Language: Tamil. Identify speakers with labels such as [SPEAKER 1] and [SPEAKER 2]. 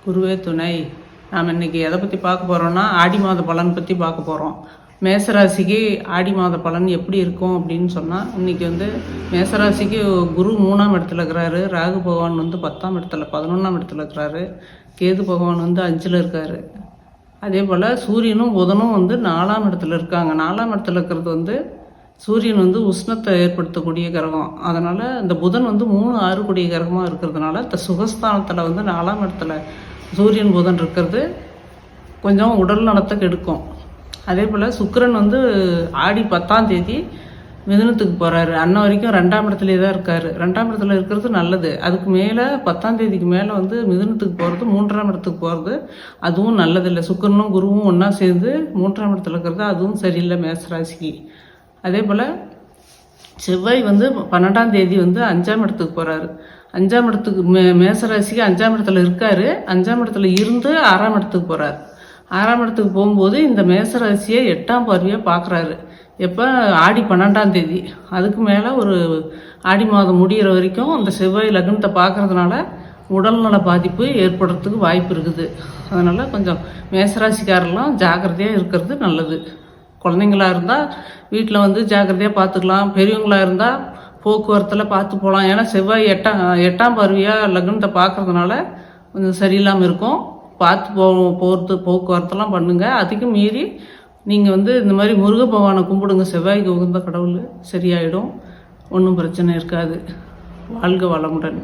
[SPEAKER 1] குருவே துணை. நாம் இன்றைக்கி எதை பற்றி பார்க்க போகிறோன்னா ஆடி மாத பலன் பற்றி பார்க்க போகிறோம். மேசராசிக்கு ஆடி மாத பலன் எப்படி இருக்கும் அப்படின்னு சொன்னால், இன்றைக்கி மேசராசிக்கு குரு 3ஆம் இடத்துல இருக்கிறாரு, ராகு பகவான் 10ஆம் இடத்துல 11ஆம் இடத்துல இருக்கிறாரு, கேது பகவான் 5ல் இருக்கார். அதே போல் சூரியனும் புதனும் 4ஆம் இடத்துல இருக்காங்க. 4ஆம் இடத்துல இருக்கிறது சூரியன் உஷ்ணத்தை ஏற்படுத்தக்கூடிய கிரகம். அதனால் இந்த புதன் 3, 6 கூடிய கிரகமாக இருக்கிறதுனால இந்த சுகஸ்தானத்தில் 4ஆம் இடத்துல சூரியன் புதன் இருக்கிறது கொஞ்சம் உடல் நலத்தை கெடுக்கும். அதே போல் சுக்கிரன் ஆடி 10ஆம் தேதி மிதுனத்துக்கு போகிறாரு. அன்ன வரைக்கும் 2ஆம் இடத்துலே தான் இருக்கார். 2ஆம் இடத்துல இருக்கிறது நல்லது. அதுக்கு மேலே 10ஆம் தேதிக்கு மேலே மிதுனத்துக்கு போகிறது, 3ஆம் இடத்துக்கு போகிறது அதுவும் நல்லதில்லை. சுக்கிரனும் குருவும் ஒன்றா சேர்ந்து 3ஆம் இடத்துல இருக்கிறது அதுவும் சரியில்லை மேசராசிக்கு. அதே போல் செவ்வாய் 12ஆம் தேதி 5ஆம் இடத்துக்கு போகிறாரு. 5ஆம் இடத்துக்கு மேசராசிக்கு 5ஆம் இடத்துல இருக்கார். 5ஆம் இடத்துல இருந்து 6ஆம் இடத்துக்கு போகிறார். 6ஆம் இடத்துக்கு போகும்போது இந்த மேசராசியை 8ஆம் பார்வையாக பார்க்குறாரு. எப்போ? ஆடி 12ஆம் தேதி. அதுக்கு மேலே ஒரு ஆடி மாதம் முடிகிற வரைக்கும் அந்த செவ்வாய் லக்னத்தை பார்க்குறதுனால உடல்நல பாதிப்பு ஏற்படுறதுக்கு வாய்ப்பு இருக்குது. அதனால் கொஞ்சம் மேசராசிக்காரெல்லாம் ஜாக்கிரதையாக இருக்கிறது நல்லது. குழந்தைங்களாக இருந்தால் வீட்டில் ஜாக்கிரதையாக பார்த்துக்கலாம். பெரியவங்களாக இருந்தால் போக்குவரத்தில் பார்த்து போகலாம். ஏன்னா செவ்வாய் 8ஆம் பார்வையாக லக்னத்தை பார்க்குறதுனால கொஞ்சம் சரியில்லாமல் இருக்கும். பார்த்து போகிறது போக்குவரத்தெல்லாம் பண்ணுங்கள். அதுக்கும் மீறி நீங்கள் இந்த மாதிரி முருக பகவானை கும்பிடுங்க. செவ்வாய்க்கு உகந்த கடவுள், சரியாயிடும். ஒன்றும் பிரச்சனை இருக்காது. வாழ்க வளமுடன்.